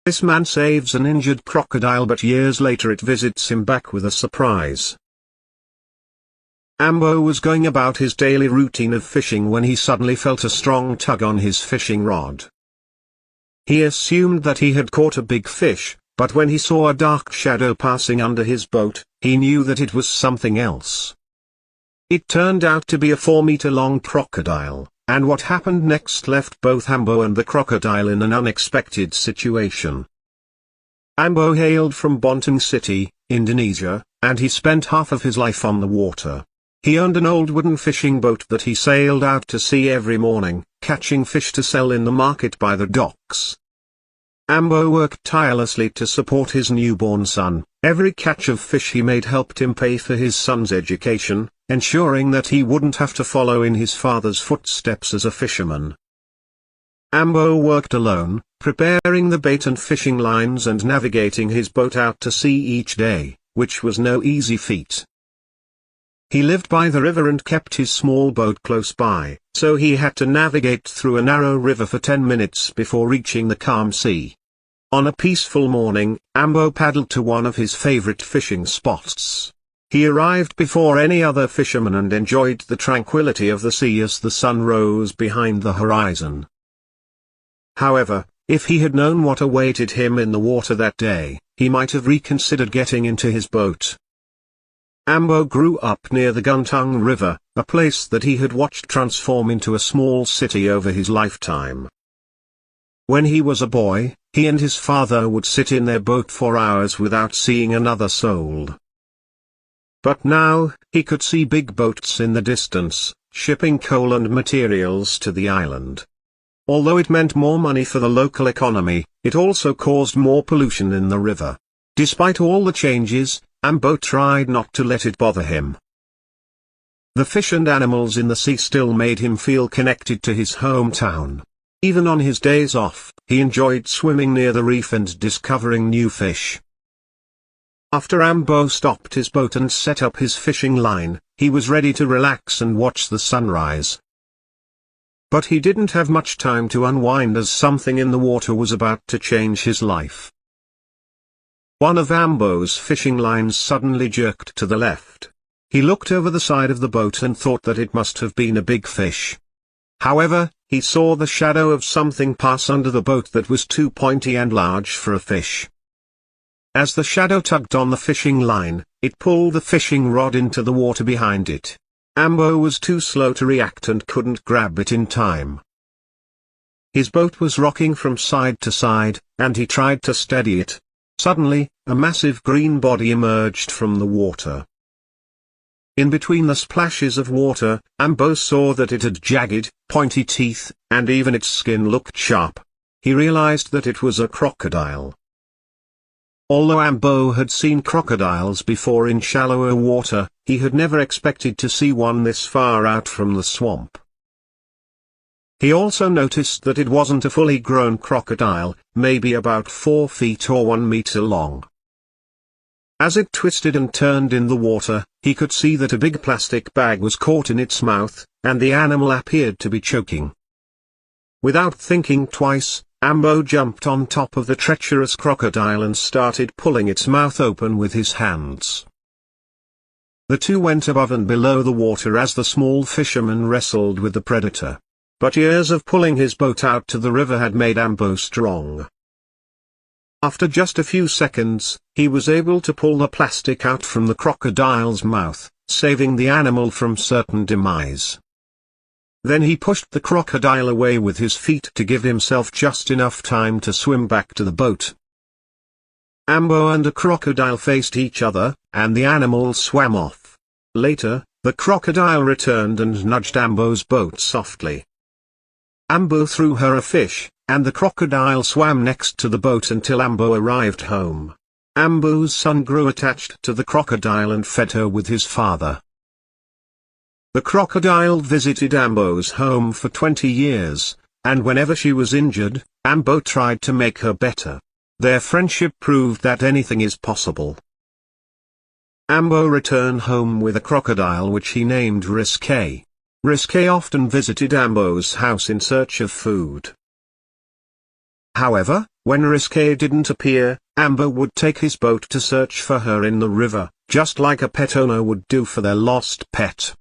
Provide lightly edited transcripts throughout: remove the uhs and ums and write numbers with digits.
This man saves an injured crocodile, but years later it visits him back with a surprise. Ambo was going about his daily routine of fishing when he suddenly felt a strong tug on his fishing rod. He assumed that he had caught a big fish, but when he saw a dark shadow passing under his boat, he knew that it was something else. It turned out to be a 4-meter-long crocodile, and what happened next left both Ambo and the crocodile in an unexpected situation. Ambo hailed from Bontang City, Indonesia, and he spent half of his life on the water. He owned an old wooden fishing boat that he sailed out to sea every morning, catching fish to sell in the market by the docks. Ambo worked tirelessly to support his newborn son. Every catch of fish he made helped him pay for his son's education, ensuring that he wouldn't have to follow in his father's footsteps as a fisherman. Ambo worked alone, preparing the bait and fishing lines and navigating his boat out to sea each day, which was no easy feat. He lived by the river and kept his small boat close by, so he had to navigate through a narrow river for 10 minutes before reaching the calm sea. On a peaceful morning, Ambo paddled to one of his favorite fishing spots. He arrived before any other fisherman and enjoyed the tranquility of the sea as the sun rose behind the horizon. However, if he had known what awaited him in the water that day, he might have reconsidered getting into his boat. Ambo grew up near the Guntung River, a place that he had watched transform into a small city over his lifetime. When he was a boy, he and his father would sit in their boat for hours without seeing another soul. But now, he could see big boats in the distance, shipping coal and materials to the island. Although it meant more money for the local economy, it also caused more pollution in the river. Despite all the changes, Ambo tried not to let it bother him. The fish and animals in the sea still made him feel connected to his hometown. Even on his days off, he enjoyed swimming near the reef and discovering new fish. After Ambo stopped his boat and set up his fishing line, he was ready to relax and watch the sunrise. But he didn't have much time to unwind as something in the water was about to change his life. One of Ambo's fishing lines suddenly jerked to the left. He looked over the side of the boat and thought that it must have been a big fish. However, he saw the shadow of something pass under the boat that was too pointy and large for a fish. As the shadow tugged on the fishing line, it pulled the fishing rod into the water behind it. Ambo was too slow to react and couldn't grab it in time. His boat was rocking from side to side, and he tried to steady it. Suddenly, a massive green body emerged from the water. In between the splashes of water, Ambo saw that it had jagged, pointy teeth, and even its skin looked sharp. He realized that it was a crocodile. Although Ambo had seen crocodiles before in shallower water, he had never expected to see one this far out from the swamp. He also noticed that it wasn't a fully grown crocodile, maybe about 4 feet or 1 meter long. As it twisted and turned in the water, he could see that a big plastic bag was caught in its mouth, and the animal appeared to be choking. Without thinking twice, Ambo jumped on top of the treacherous crocodile and started pulling its mouth open with his hands. The two went above and below the water as the small fisherman wrestled with the predator. But years of pulling his boat out to the river had made Ambo strong. After just a few seconds, he was able to pull the plastic out from the crocodile's mouth, saving the animal from certain demise. Then he pushed the crocodile away with his feet to give himself just enough time to swim back to the boat. Ambo and a crocodile faced each other, and the animal swam off. Later, the crocodile returned and nudged Ambo's boat softly. Ambo threw her a fish, and the crocodile swam next to the boat until Ambo arrived home. Ambo's son grew attached to the crocodile and fed her with his father. The crocodile visited Ambo's home for 20 years, and whenever she was injured, Ambo tried to make her better. Their friendship proved that anything is possible. Ambo returned home with a crocodile which he named Risque. Risque often visited Ambo's house in search of food. However, when Risque didn't appear, Amber would take his boat to search for her in the river, just like a pet owner would do for their lost pet.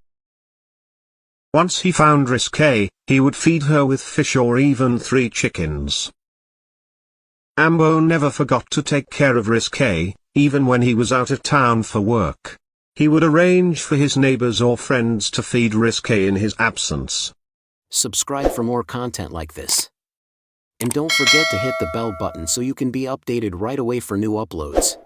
Once he found Risque, he would feed her with fish or even 3 chickens. Amber never forgot to take care of Risque, even when he was out of town for work. He would arrange for his neighbors or friends to feed Risque in his absence. Subscribe for more content like this. And don't forget to hit the bell button so you can be updated right away for new uploads.